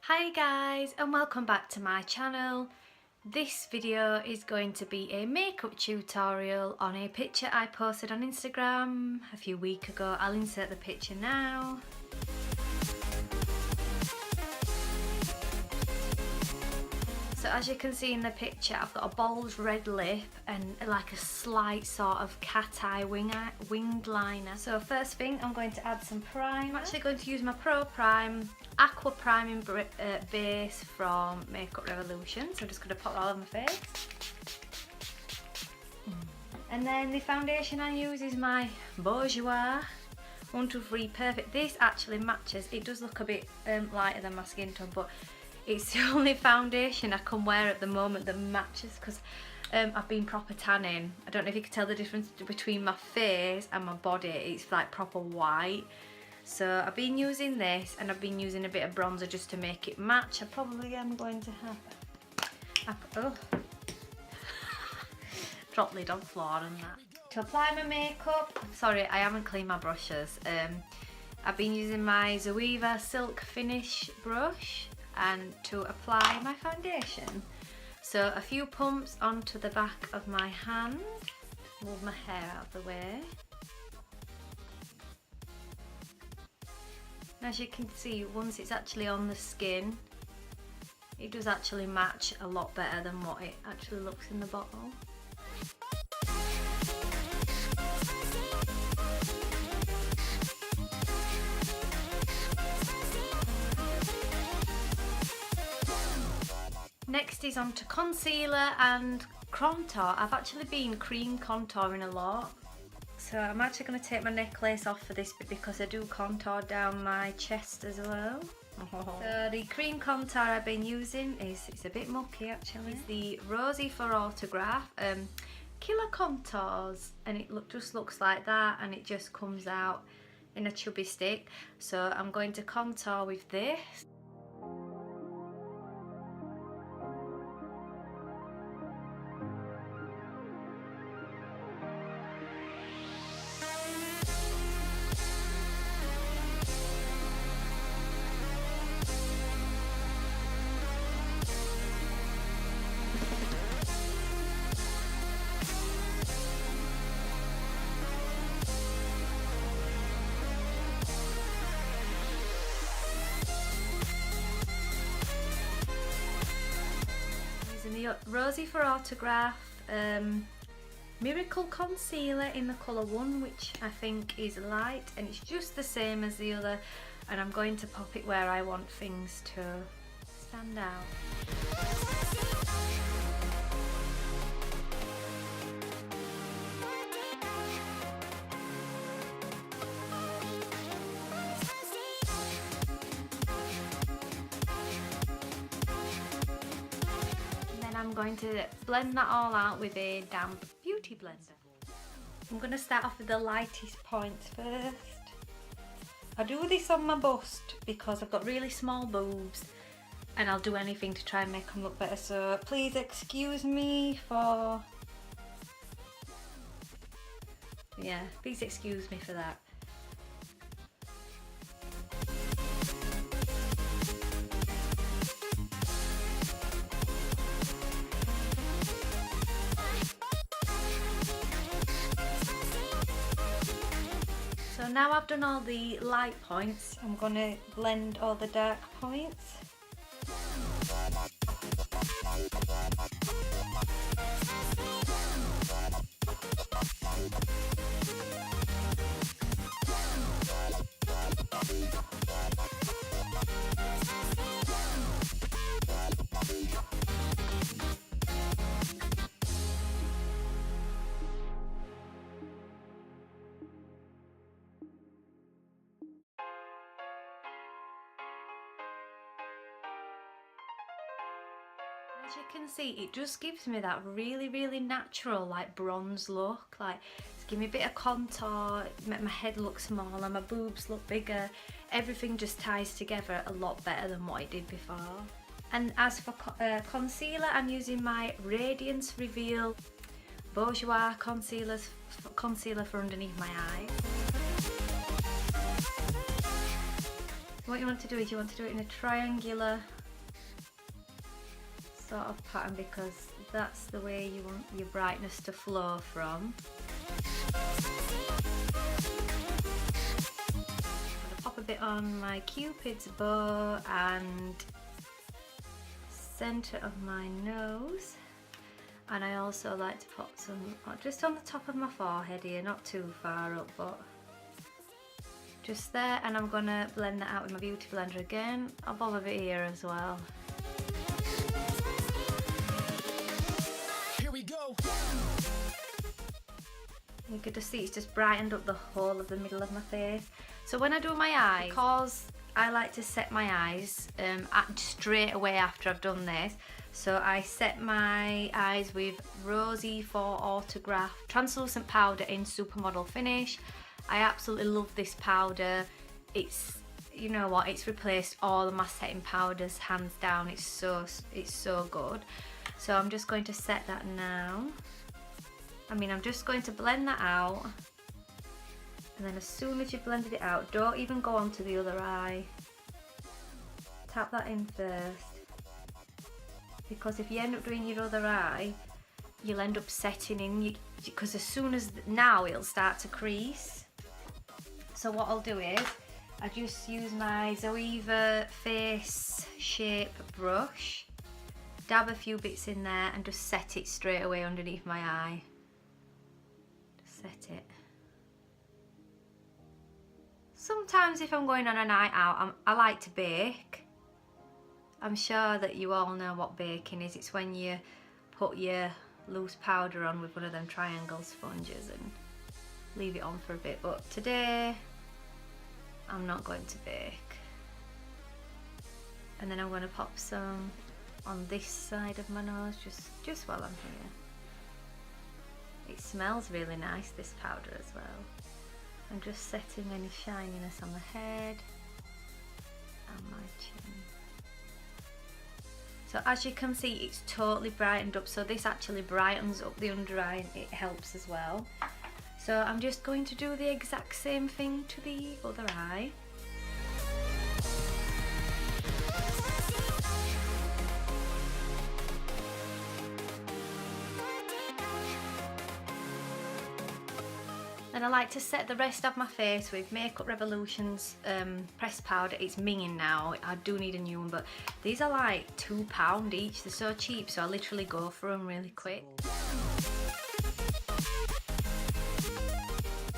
Hi guys, and welcome back to my channel. This video is going to be a makeup tutorial on a picture I posted on Instagram a few weeks ago. I'll insert the picture now. So as you can see in the picture, I've got a bold red lip and like a slight sort of cat eye winged liner. So first thing, I'm going to add some prime. I'm actually going to use my Pro Prime Aqua Priming base from Makeup Revolution. So I'm just going to pop that on my face. And then the foundation I use is my Bourjois 123 Perfect. This actually matches. It does look a bit lighter than my skin tone, but it's the only foundation I can wear at the moment that matches because I've been proper tanning. I don't know if you can tell the difference between my face and my body. It's like proper white. So I've been using this and I've been using a bit of bronzer just to make it match. I probably am going to have drop lid on floor and that. To apply my makeup, sorry I haven't cleaned my brushes. I've been using my Zoeva Silk Finish brush and to apply my foundation. So a few pumps onto the back of my hand, move my hair out of the way. As you can see, once it's actually on the skin, it does actually match a lot better than what it actually looks in the bottle. Next is on to concealer and contour. I've actually been cream contouring a lot. So I'm actually going to take my necklace off for this bit because I do contour down my chest as well. So the cream contour I've been using it's a bit mucky actually. It's the Rosy for Autograph Killer Contours, and it just looks like that, and it just comes out in a chubby stick. So I'm going to contour with this. The Rosy for Autograph Miracle Concealer in the colour 1, which I think is light, and it's just the same as the other, and I'm going to pop it where I want things to stand out. I'm going to blend that all out with a damp beauty blender. I'm going to start off with the lightest points first. I do this on my bust because I've got really small boobs and I'll do anything to try and make them look better, so please excuse me for... yeah, please excuse me for that. So now I've done all the light points, I'm going to blend all the dark points. As you can see, it just gives me that really natural like bronze look. Like it's giving me a bit of contour, make my head look smaller, my boobs look bigger. Everything just ties together a lot better than what it did before. And as for concealer, I'm using my Radiance Reveal Bourjois concealer for underneath my eyes. what you want to do is you want to do it in a triangular sort of pattern, because that's the way you want your brightness to flow from. I'm gonna pop a bit on my Cupid's bow and centre of my nose, and I also like to pop some just on the top of my forehead here, not too far up, but just there. And I'm gonna blend that out with my beauty blender again. I'll bob a bit here as well. Here we go. You could just see it's just brightened up the whole of the middle of my face. So when I do my eyes, because I like to set my eyes straight away after I've done this, so I set my eyes with Rosie for Autograph translucent powder in Supermodel Finish. I absolutely love this powder. It's, you know what, it's replaced all of my setting powders hands down. It's so good. So I'm just going to set that now. I'm just going to blend that out, and then as soon as you've blended it out, don't even go on to the other eye. Tap that in first, because if you end up doing your other eye, you'll end up setting in, because as soon as now it'll start to crease. So what I'll do is I just use my Zoeva Face Shape brush, dab a few bits in there and just set it straight away underneath my eye. Just set it. Sometimes if I'm going on a night out, I like to bake. I'm sure that you all know what baking is. It's when you put your loose powder on with one of them triangle sponges and leave it on for a bit. But today, I'm not going to bake. And then I'm going to pop some on this side of my nose, just while I'm here. It smells really nice, this powder as well. I'm just setting any shininess on the head and my chin. So as you can see, it's totally brightened up. So this actually brightens up the under eye and it helps as well. So I'm just going to do the exact same thing to the other eye. And I like to set the rest of my face with Makeup Revolution's pressed powder. It's minging now. I do need a new one, but these are like £2 each. They're so cheap, so I literally go for them really quick.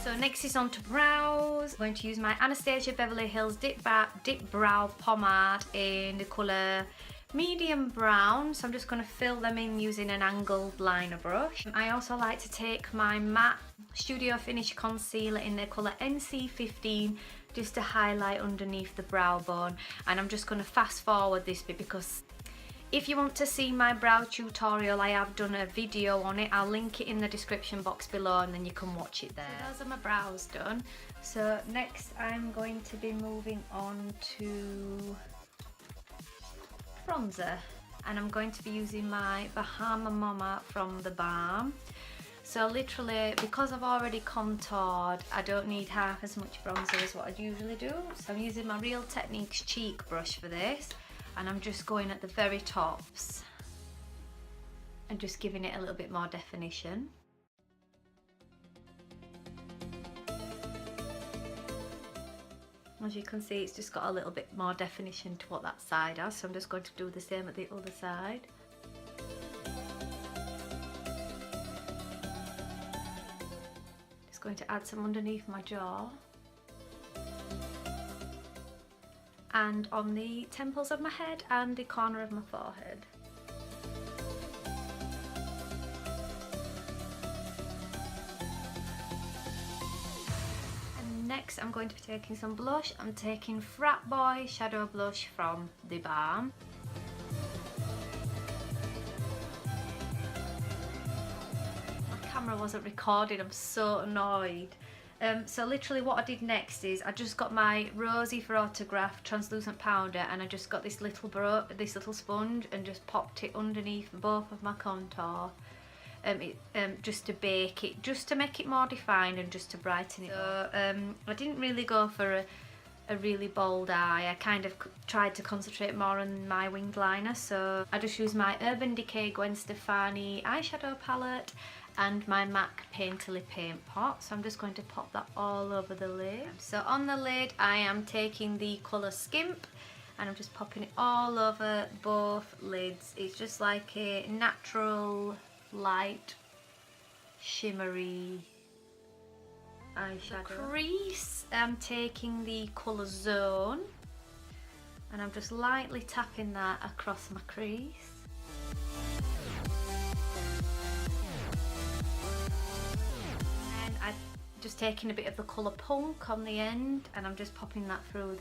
So next is on to brows. I'm going to use my Anastasia Beverly Hills Dip Brow Pomade in the colour medium brown. So I'm just going to fill them in using an angled liner brush. I also like to take my matte Studio Finish concealer in the colour NC15 just to highlight underneath the brow bone. And I'm just going to fast forward this bit because if you want to see my brow tutorial, I have done a video on it. I'll link it in the description box below and then you can watch it there. So those are my brows done. So next I'm going to be moving on to bronzer, and I'm going to be using my Bahama Mama from The Balm. So literally, because I've already contoured, I don't need half as much bronzer as what I'd usually do. So I'm using my Real Techniques cheek brush for this, and I'm just going at the very tops and just giving it a little bit more definition. As you can see, it's just got a little bit more definition to what that side has, so I'm just going to do the same at the other side. Just going to add some underneath my jaw and on the temples of my head and the corner of my forehead. Next I'm going to be taking some blush. I'm taking Frat Boy Shadow Blush from The Balm. My camera wasn't recording, I'm so annoyed. So literally what I did next is I just got my Rosie for Autograph translucent powder, and I just got this little sponge and just popped it underneath both of my contour. Just to bake it, just to make it more defined and just to brighten it up. I didn't really go for a really bold eye, I kind of tried to concentrate more on my winged liner, so I just used my Urban Decay Gwen Stefani eyeshadow palette and my MAC Painterly paint pot. So I'm just going to pop that all over the lid. So on the lid I am taking the colour Skimp and I'm just popping it all over both lids. It's just like a natural, light, shimmery eyeshadow. The crease, I'm taking the colour Zone and I'm just lightly tapping that across my crease. And I'm just taking a bit of the colour Punk on the end and I'm just popping that through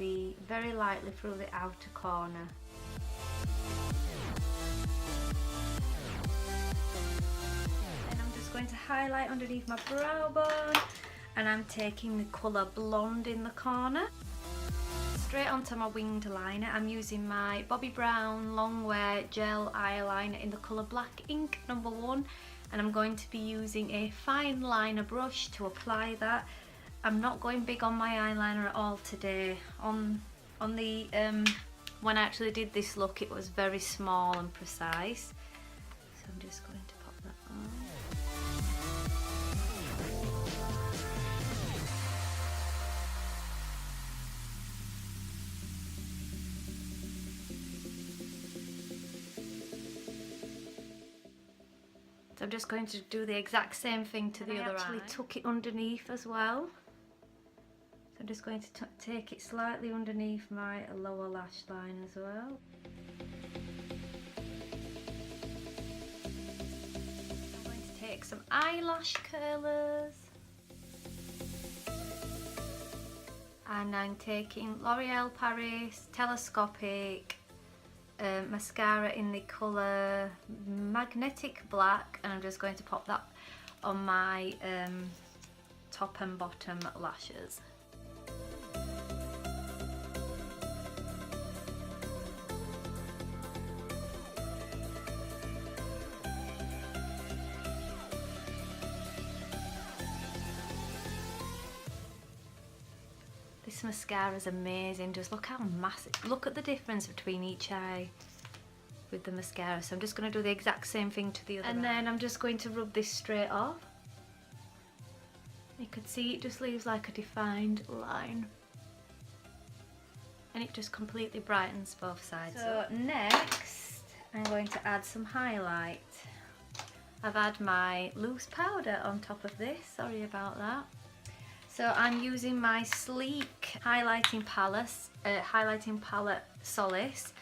very lightly through the outer corner. And I'm just going to highlight underneath my brow bone. And I'm taking the colour Blonde in the corner. Straight onto my winged liner, I'm using my Bobbi Brown Longwear Gel Eyeliner in the colour Black Ink number 1. And I'm going to be using a fine liner brush to apply that. I'm not going big on my eyeliner at all today. On the when I actually did this look, it was very small and precise. So I'm just going to pop that on. So I'm just going to do the exact same thing to the other eye. I actually tuck it underneath as well. So I'm just going to take it slightly underneath my lower lash line as well. I'm going to take some eyelash curlers. And I'm taking L'Oreal Paris Telescopic mascara in the colour Magnetic Black, and I'm just going to pop that on my top and bottom lashes. This mascara is amazing. Just look how massive, look at the difference between each eye with the mascara. So I'm just going to do the exact same thing to the other eye. And then I'm just going to rub this straight off. You can see it just leaves like a defined line. And it just completely brightens both sides. So next I'm going to add some highlight. I've had my loose powder on top of this, sorry about that. So I'm using my Sleek highlighting palette Solace,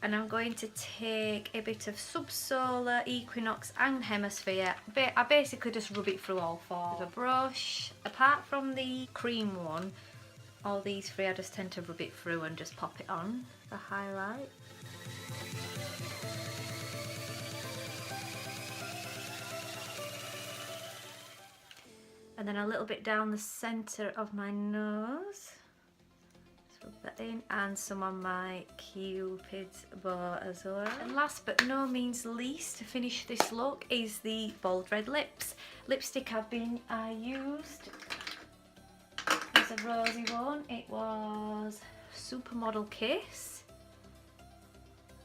and I'm going to take a bit of Subsolar, Equinox and Hemisphere. I basically just rub it through all four with a brush. Apart from the cream one, all these three I just tend to rub it through and just pop it on for highlight. And then a little bit down the centre of my nose. Just rub that in, and some on my Cupid's bow as well. And last but no means least, to finish this look, is the Bold Red Lips. Lipstick I used was a rosy one. It was Supermodel Kiss.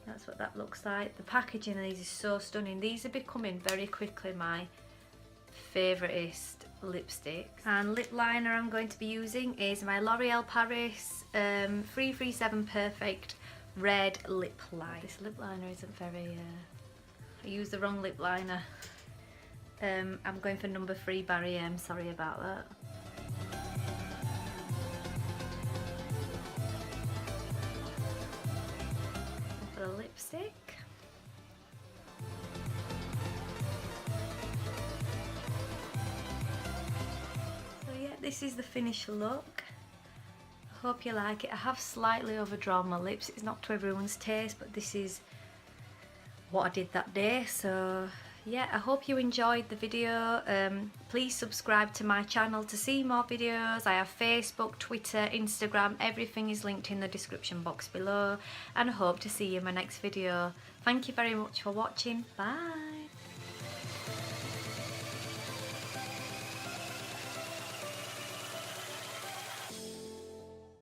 That's what that looks like. The packaging of these is so stunning. These are becoming very quickly my favouriteest lipsticks. And lip liner I'm going to be using is my L'Oreal Paris 337 Perfect Red Lip Liner. This lip liner isn't very... I used the wrong lip liner. I'm going for number 3 Barry M, sorry about that. For the lipstick. This is the finished look. I hope you like it. I have slightly overdrawn my lips. It's not to everyone's taste, but this is what I did that day. So yeah, I hope you enjoyed the video. Please subscribe to my channel to see more videos. I have Facebook, Twitter, Instagram. Everything is linked in the description box below. And I hope to see you in my next video. Thank you very much for watching. Bye.